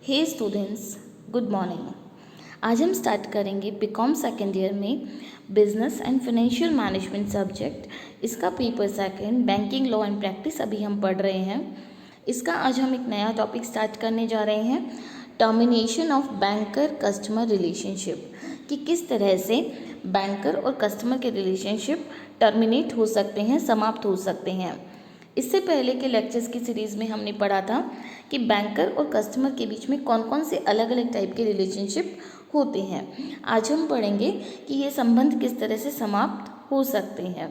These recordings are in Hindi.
हे स्टूडेंट्स, गुड मॉर्निंग। आज हम स्टार्ट करेंगे बीकॉम सेकेंड ईयर में business and financial management subject. इसका paper second banking law and practice अभी हम पढ़ रहे हैं। इसका आज हम एक नया टॉपिक स्टार्ट करने जा रहे हैं, termination of banker customer relationship, कि किस तरह से बैंकर और कस्टमर के रिलेशनशिप टर्मिनेट हो सकते हैं, समाप्त हो सकते हैं। इससे पहले के लेक्चर्स की सीरीज़ में हमने पढ़ा था कि बैंकर और कस्टमर के बीच में कौन कौन से अलग अलग टाइप के रिलेशनशिप होते हैं। आज हम पढ़ेंगे कि ये संबंध किस तरह से समाप्त हो सकते हैं।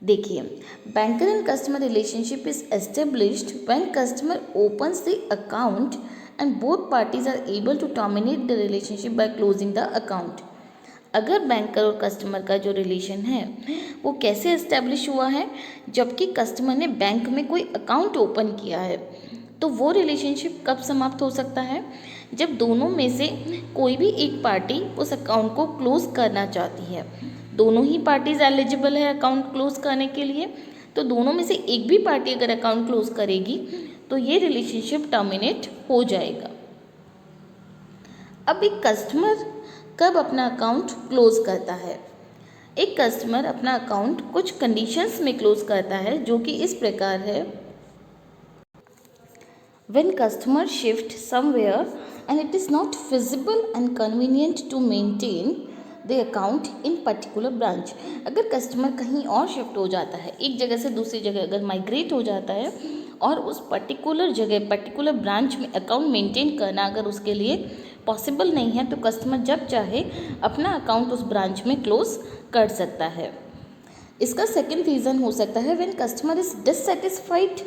देखिए, banker and customer relationship is established when customer opens the account and both parties are able to terminate the relationship by closing the account. अगर बैंकर और कस्टमर का जो रिलेशन है वो कैसे एस्टेब्लिश हुआ है, जबकि कस्टमर ने बैंक में कोई अकाउंट ओपन किया है, तो वो रिलेशनशिप कब समाप्त हो सकता है? जब दोनों में से कोई भी एक पार्टी उस अकाउंट को क्लोज करना चाहती है। दोनों ही पार्टीज एलिजिबल है अकाउंट क्लोज करने के लिए, तो दोनों में से एक भी पार्टी अगर अकाउंट क्लोज करेगी तो ये रिलेशनशिप टर्मिनेट हो जाएगा। अब एक कस्टमर कब अपना अकाउंट क्लोज करता है? एक कस्टमर अपना अकाउंट कुछ कंडीशंस में क्लोज करता है, जो कि इस प्रकार है। When customer shift somewhere and it is not feasible and convenient to maintain the account in particular branch। अगर कस्टमर कहीं और शिफ्ट हो जाता है, एक जगह से दूसरी जगह अगर माइग्रेट हो जाता है और उस पर्टिकुलर जगह पर्टिकुलर ब्रांच में अकाउंट मेंटेन करना अगर उसके लिए पॉसिबल नहीं है, तो कस्टमर जब चाहे अपना अकाउंट उस ब्रांच में क्लोज कर सकता है। इसका सेकंड रीज़न हो सकता है when customer is dissatisfied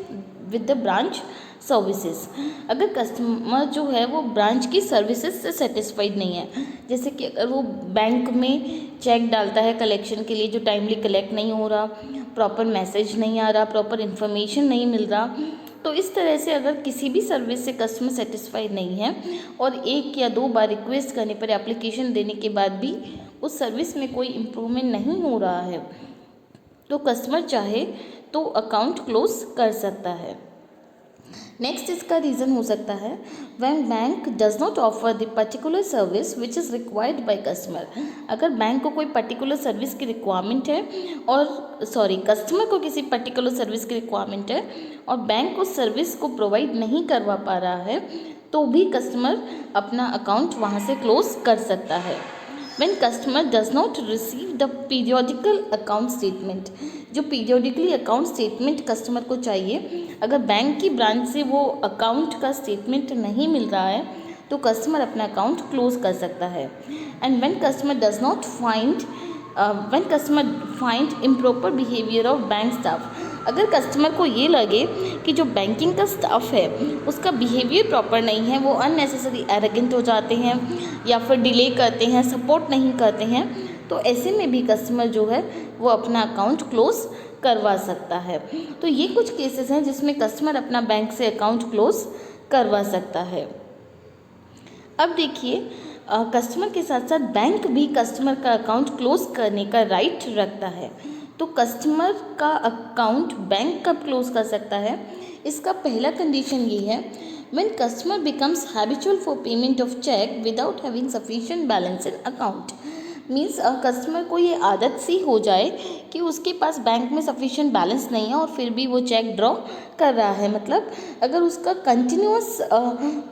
with the branch services. अगर कस्टमर जो है वो ब्रांच की सर्विसेज से सेटिस्फाइड नहीं है, जैसे कि अगर वो बैंक में चेक डालता है कलेक्शन के लिए, जो टाइमली कलेक्ट नहीं हो रहा, प्रॉपर मैसेज नहीं आ रहा, प्रॉपर इन्फॉर्मेशन नहीं मिल रहा, तो इस तरह से अगर किसी भी सर्विस से कस्टमर सेटिस्फाइड नहीं है और एक या दो बार रिक्वेस्ट करने पर, एप्लीकेशन देने के बाद भी उस सर्विस में कोई इम्प्रूवमेंट नहीं हो रहा है, तो कस्टमर चाहे तो अकाउंट क्लोज कर सकता है। नेक्स्ट इसका रीज़न हो सकता है when bank does not offer the particular service which is required by customer. अगर बैंक को कोई पर्टिकुलर सर्विस की रिक्वायरमेंट है कस्टमर को किसी पर्टिकुलर सर्विस की रिक्वायरमेंट है और बैंक उस सर्विस को प्रोवाइड नहीं करवा पा रहा है, तो भी कस्टमर अपना अकाउंट वहाँ से क्लोज कर सकता है। When customer does not receive the periodical account statement, जो पीरियोडिकली अकाउंट स्टेटमेंट कस्टमर को चाहिए, अगर बैंक की ब्रांच से वो अकाउंट का स्टेटमेंट नहीं मिल रहा है, तो कस्टमर अपना अकाउंट क्लोज कर सकता है। And when customer find improper behaviour of bank staff, अगर कस्टमर को ये लगे कि जो बैंकिंग का स्टाफ है उसका बिहेवियर प्रॉपर नहीं है, वो अननेसेसरी एरोगेंट हो जाते हैं या फिर डिले करते हैं, सपोर्ट नहीं करते हैं, तो ऐसे में भी कस्टमर जो है वो अपना अकाउंट क्लोज करवा सकता है। तो ये कुछ केसेस हैं जिसमें कस्टमर अपना बैंक से अकाउंट क्लोज करवा सकता है। अब देखिए, कस्टमर के साथ साथ बैंक भी कस्टमर का अकाउंट क्लोज करने का राइट रखता है। तो कस्टमर का अकाउंट बैंक कब क्लोज कर सकता है? इसका पहला कंडीशन ये है when customer becomes habitual for payment of cheque without having sufficient balance in account. Means customer को ये आदत सी हो जाए कि उसके पास बैंक में सफिशिएंट बैलेंस नहीं है और फिर भी वो चेक ड्रॉ कर रहा है। मतलब अगर उसका कंटिन्यूअस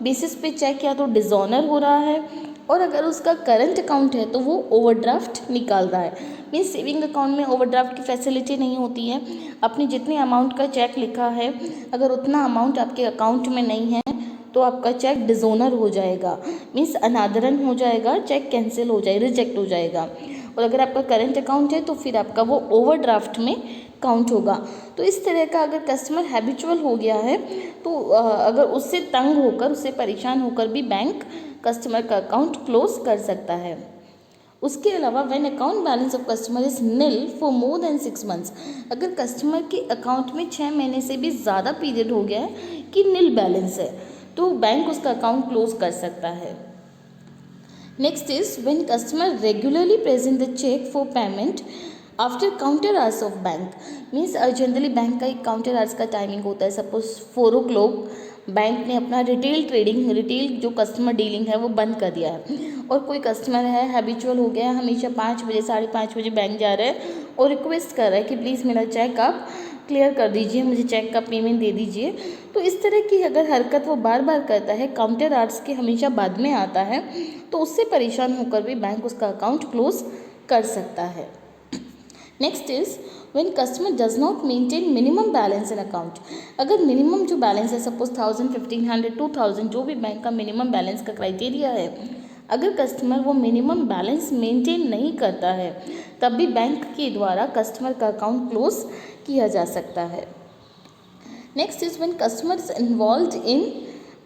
बेसिस पे चेक या तो डिसऑनर हो रहा है, और अगर उसका करंट अकाउंट है तो वो ओवरड्राफ्ट निकाल रहा है। मीन्स सेविंग अकाउंट में ओवरड्राफ्ट की फैसिलिटी नहीं होती है। अपने जितने अमाउंट का चेक लिखा है, अगर उतना अमाउंट आपके अकाउंट में नहीं है तो आपका चेक डिसऑनर हो जाएगा, मीन्स अनादरन हो जाएगा, चेक कैंसिल हो जाएगा, रिजेक्ट हो जाएगा। और अगर आपका करंट अकाउंट है तो फिर आपका वो ओवरड्राफ्ट में काउंट होगा। तो इस तरह का अगर कस्टमर हैबिचुअल हो गया है, तो अगर उससे तंग होकर, उससे परेशान होकर भी बैंक कस्टमर का अकाउंट क्लोज कर सकता है। उसके अलावा when account balance of customer is nil for more than 6 months, अगर कस्टमर के अकाउंट में 6 महीने से भी ज़्यादा पीरियड हो गया है कि निल बैलेंस है, तो बैंक उसका अकाउंट क्लोज कर सकता है। Next is when customer regularly present the cheque for payment after counter hours of bank. Means generally bank का एक काउंटर आवर्स का टाइमिंग होता है, सपोज 4 o'clock बैंक ने अपना रिटेल जो कस्टमर डीलिंग है वो बंद कर दिया है, और कोई कस्टमर है हैबिचुअल हो गया, हमेशा 5 बजे 5:30 बजे बैंक जा रहा है और रिक्वेस्ट कर रहा है कि प्लीज़ मेरा चेक आप क्लियर कर दीजिए, मुझे चेक का पेमेंट दे दीजिए। तो इस तरह की अगर हरकत वो बार बार करता है, काउंटर आवर्स के हमेशा बाद में आता है, तो उससे परेशान होकर भी बैंक उसका अकाउंट क्लोज कर सकता है। Next is when customer does not maintain minimum balance in account. अगर मिनिमम जो बैलेंस है, सपोज 1000, 1500, 2000, जो भी बैंक का मिनिमम बैलेंस का क्राइटेरिया है, अगर कस्टमर वो मिनिमम बैलेंस मेंटेन नहीं करता है, तब भी बैंक के द्वारा कस्टमर का अकाउंट क्लोज किया जा सकता है। Next is when customer is involved in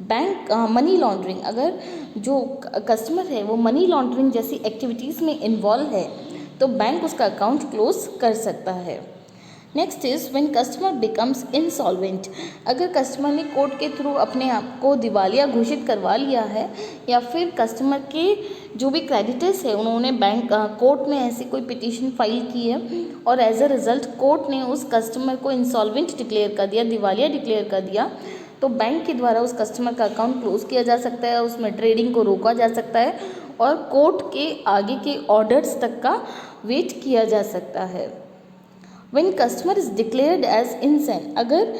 bank money laundering. अगर जो कस्टमर है वो मनी लॉन्ड्रिंग जैसी एक्टिविटीज़ में इन्वॉल्व है, तो बैंक उसका अकाउंट क्लोज कर सकता है। Next is when customer becomes insolvent. अगर कस्टमर ने कोर्ट के थ्रू अपने आप को दिवालिया घोषित करवा लिया है, या फिर कस्टमर के जो भी क्रेडिटर्स है उन्होंने कोर्ट में ऐसी कोई पिटीशन फाइल की है, और एज अ रिजल्ट कोर्ट ने उस कस्टमर को इंसॉल्वेंट डिक्लेयर कर दिया, दिवालिया डिक्लेयर कर दिया, तो बैंक के द्वारा उस कस्टमर का अकाउंट क्लोज किया जा सकता है, उसमें ट्रेडिंग को रोका जा सकता है, और कोर्ट के आगे के ऑर्डर्स तक का वेट किया जा सकता है। When customer is declared as insane. अगर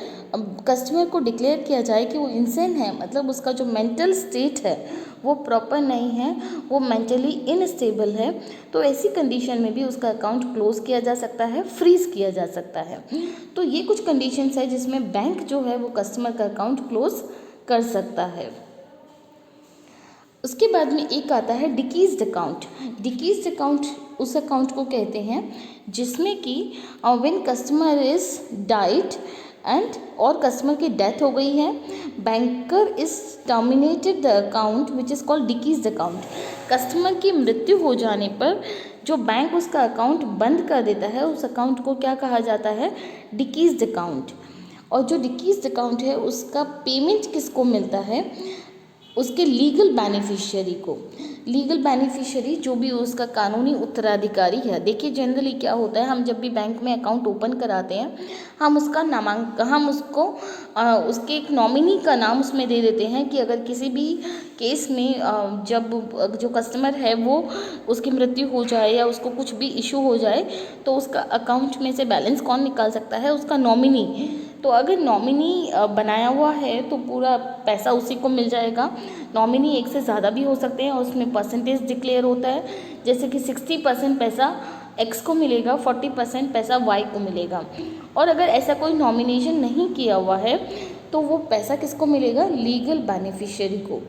कस्टमर को डिक्लेयर किया जाए कि वो इंसेन है, मतलब उसका जो मेंटल स्टेट है वो प्रॉपर नहीं है, वो मेंटली इनस्टेबल है, तो ऐसी कंडीशन में भी उसका अकाउंट क्लोज किया जा सकता है, फ्रीज किया जा सकता है। तो ये कुछ कंडीशंस है जिसमें बैंक जो है वो कस्टमर का अकाउंट क्लोज कर सकता है। उसके बाद में एक आता है डिकीज्ड अकाउंट। डिकीज्ड अकाउंट उस अकाउंट को कहते हैं जिसमें कि when customer is died and और कस्टमर की डेथ हो गई है, banker is terminated the account which is called deceased account. Customer की मृत्यु हो जाने पर जो बैंक उसका अकाउंट बंद कर देता है, उस अकाउंट को क्या कहा जाता है? Deceased account. और जो डिकीज्ड अकाउंट है उसका पेमेंट किसको मिलता है? उसके लीगल बेनिफिशियरी को। लीगल बेनिफिशियरी जो भी उसका कानूनी उत्तराधिकारी है। देखिए जनरली क्या होता है, हम जब भी बैंक में अकाउंट ओपन कराते हैं, हम उसको उसके एक नॉमिनी का नाम उसमें दे देते हैं कि अगर किसी भी केस में जब जो कस्टमर है वो उसकी मृत्यु हो जाए या उसको कुछ भी इशू हो जाए, तो उसका अकाउंट में से बैलेंस कौन निकाल सकता है? उसका नॉमिनी। तो अगर नॉमिनी बनाया हुआ है तो पूरा पैसा उसी को मिल जाएगा। नॉमिनी एक से ज़्यादा भी हो सकते हैं और उसमें परसेंटेज डिक्लेयर होता है, जैसे कि 60% पैसा एक्स को मिलेगा, 40% पैसा वाई को मिलेगा। और अगर ऐसा कोई नॉमिनेशन नहीं किया हुआ है तो वो पैसा किसको मिलेगा? लीगल बेनिफिशियरी को।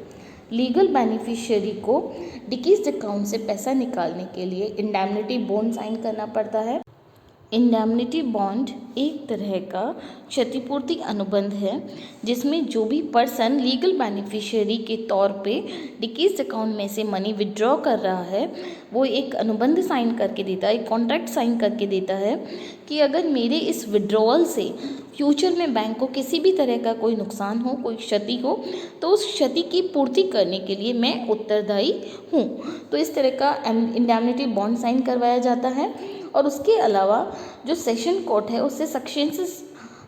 लीगल बेनिफिशियरी को डिकीज्ड अकाउंट से पैसा निकालने के लिए इंडेमनिटी बॉन्ड साइन करना पड़ता है। इंडेमनिटी बॉन्ड एक तरह का क्षतिपूर्ति अनुबंध है जिसमें जो भी पर्सन लीगल बेनिफिशियरी के तौर पे डिकीज्ड अकाउंट में से मनी विड्रॉ कर रहा है, वो एक अनुबंध साइन करके देता है, एक कॉन्ट्रैक्ट साइन करके देता है कि अगर मेरे इस विड्रॉवल से फ्यूचर में बैंक को किसी भी तरह का कोई नुकसान हो, कोई क्षति हो, तो उस क्षति की पूर्ति करने के लिए मैं उत्तरदायी हूँ। तो इस तरह का इंडेमनिटी बॉन्ड साइन करवाया जाता है। और उसके अलावा जो सेशन कोर्ट है उससे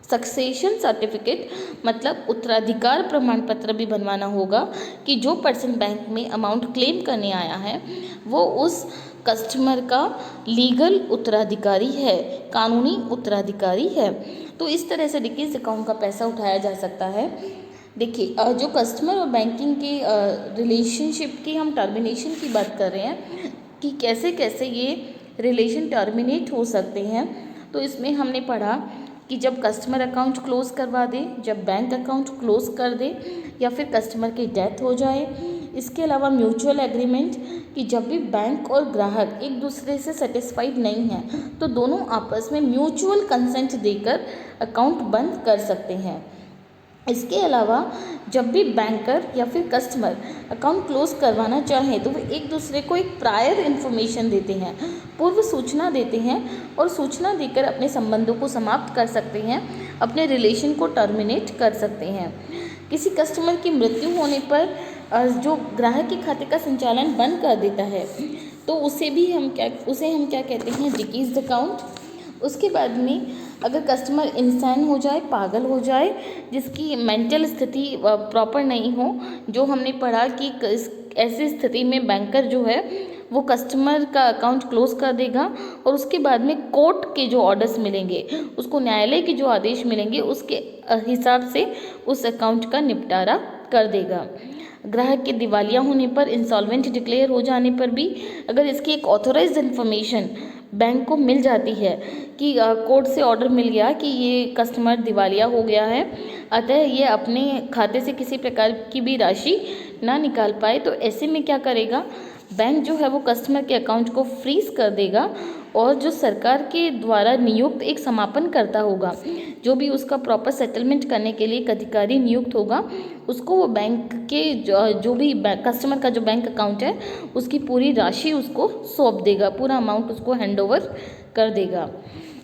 सक्सेशन सर्टिफिकेट मतलब उत्तराधिकार प्रमाण पत्र भी बनवाना होगा कि जो पर्सन बैंक में अमाउंट क्लेम करने आया है वो उस कस्टमर का लीगल उत्तराधिकारी है, कानूनी उत्तराधिकारी है। तो इस तरह से डिकीज्ड अकाउंट का पैसा उठाया जा सकता है। देखिए जो कस्टमर और बैंकिंग के रिलेशनशिप की हम टर्मिनेशन की बात कर रहे हैं कि कैसे कैसे ये रिलेशन टर्मिनेट हो सकते हैं, तो इसमें हमने पढ़ा कि जब कस्टमर अकाउंट क्लोज करवा दे, जब बैंक अकाउंट क्लोज कर दे, या फिर कस्टमर की डेथ हो जाए। इसके अलावा म्यूचुअल एग्रीमेंट कि जब भी बैंक और ग्राहक एक दूसरे से सेटिस्फाइड नहीं हैं तो दोनों आपस में म्यूचुअल कंसेंट देकर अकाउंट बंद कर सकते हैं। इसके अलावा जब भी बैंकर या फिर कस्टमर अकाउंट क्लोज करवाना चाहें तो वो एक दूसरे को एक प्रायर इन्फॉर्मेशन देते हैं, पूर्व सूचना देते हैं, और सूचना देकर अपने संबंधों को समाप्त कर सकते हैं, अपने रिलेशन को टर्मिनेट कर सकते हैं। किसी कस्टमर की मृत्यु होने पर जो ग्राहक के खाते का संचालन बंद कर देता है तो उसे हम क्या कहते हैं? डिकीज्ड अकाउंट। उसके बाद में अगर कस्टमर इंसान हो जाए, पागल हो जाए, जिसकी मेंटल स्थिति प्रॉपर नहीं हो, जो हमने पढ़ा कि ऐसी स्थिति में बैंकर जो है वो कस्टमर का अकाउंट क्लोज कर देगा और उसके बाद में कोर्ट के जो ऑर्डर्स मिलेंगे, उसको न्यायालय के जो आदेश मिलेंगे उसके हिसाब से उस अकाउंट का निपटारा कर देगा। ग्राहक के दिवालिया होने पर, इंसॉल्वेंट डिक्लेयर हो जाने पर भी अगर इसकी एक ऑथोराइज्ड इन्फॉर्मेशन बैंक को मिल जाती है कि कोर्ट से ऑर्डर मिल गया कि ये कस्टमर दिवालिया हो गया है, अतः ये अपने खाते से किसी प्रकार की भी राशि ना निकाल पाए, तो ऐसे में क्या करेगा, बैंक जो है वो कस्टमर के अकाउंट को फ्रीज कर देगा और जो सरकार के द्वारा नियुक्त एक समापन करता होगा, जो भी उसका प्रॉपर सेटलमेंट करने के लिए एक अधिकारी नियुक्त होगा, उसको वो बैंक के जो भी कस्टमर का जो बैंक अकाउंट है उसकी पूरी राशि उसको सौंप देगा, पूरा अमाउंट उसको हैंडओवर कर देगा।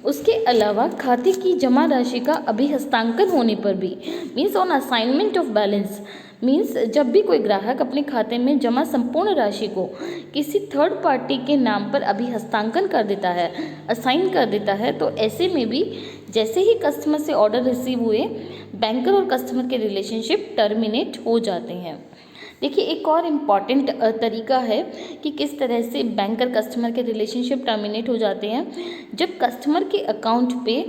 उसके अलावा खाते की जमा राशि का अभिहस्तांकन होने पर भी, means on assignment of balance, means जब भी कोई ग्राहक अपने खाते में जमा संपूर्ण राशि को किसी थर्ड पार्टी के नाम पर अभिहस्तांकन कर देता है, असाइन कर देता है, तो ऐसे में भी जैसे ही कस्टमर से ऑर्डर रिसीव हुए, बैंकर और कस्टमर के रिलेशनशिप टर्मिनेट हो जाते हैं। देखिए, एक और इम्पॉर्टेंट तरीका है कि किस तरह से बैंकर कस्टमर के रिलेशनशिप टर्मिनेट हो जाते हैं। जब कस्टमर के अकाउंट पे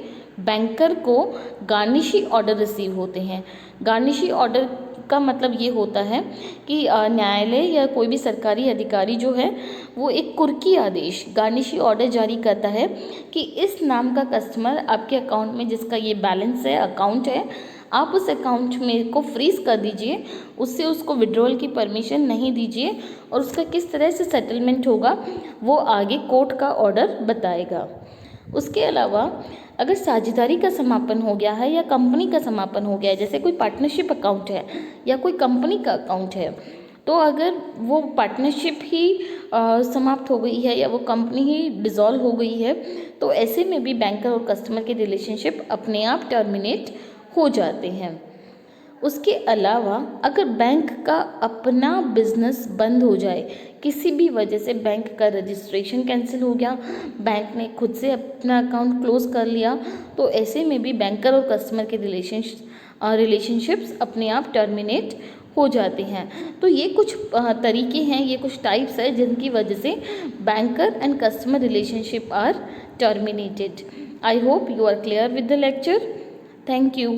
बैंकर को गार्निशी ऑर्डर रिसीव होते हैं। गार्निशी ऑर्डर का मतलब ये होता है कि न्यायालय या कोई भी सरकारी अधिकारी जो है वो एक कुर्की आदेश, गार्निशी ऑर्डर जारी करता है कि इस नाम का कस्टमर आपके अकाउंट में जिसका ये बैलेंस है, अकाउंट है, आप उस अकाउंट में को फ्रीज़ कर दीजिए, उससे उसको विड्रॉल की परमिशन नहीं दीजिए और उसका किस तरह से सेटलमेंट होगा वो आगे कोर्ट का ऑर्डर बताएगा। उसके अलावा अगर साझेदारी का समापन हो गया है या कंपनी का समापन हो गया है, जैसे कोई पार्टनरशिप अकाउंट है या कोई कंपनी का अकाउंट है, तो अगर वो पार्टनरशिप ही समाप्त हो गई है या वो कंपनी ही डिसॉल्व हो गई है, तो ऐसे में भी बैंकर और कस्टमर के रिलेशनशिप अपने आप टर्मिनेट हो जाते हैं। उसके अलावा अगर बैंक का अपना बिजनेस बंद हो जाए, किसी भी वजह से बैंक का रजिस्ट्रेशन कैंसिल हो गया, बैंक ने खुद से अपना अकाउंट क्लोज कर लिया, तो ऐसे में भी बैंकर और कस्टमर के रिलेशनशिप्स अपने आप टर्मिनेट हो जाते हैं। तो ये कुछ तरीके हैं, ये कुछ टाइप्स है जिनकी वजह से banker and customer relationship are terminated. I hope you are clear with the lecture. Thank you.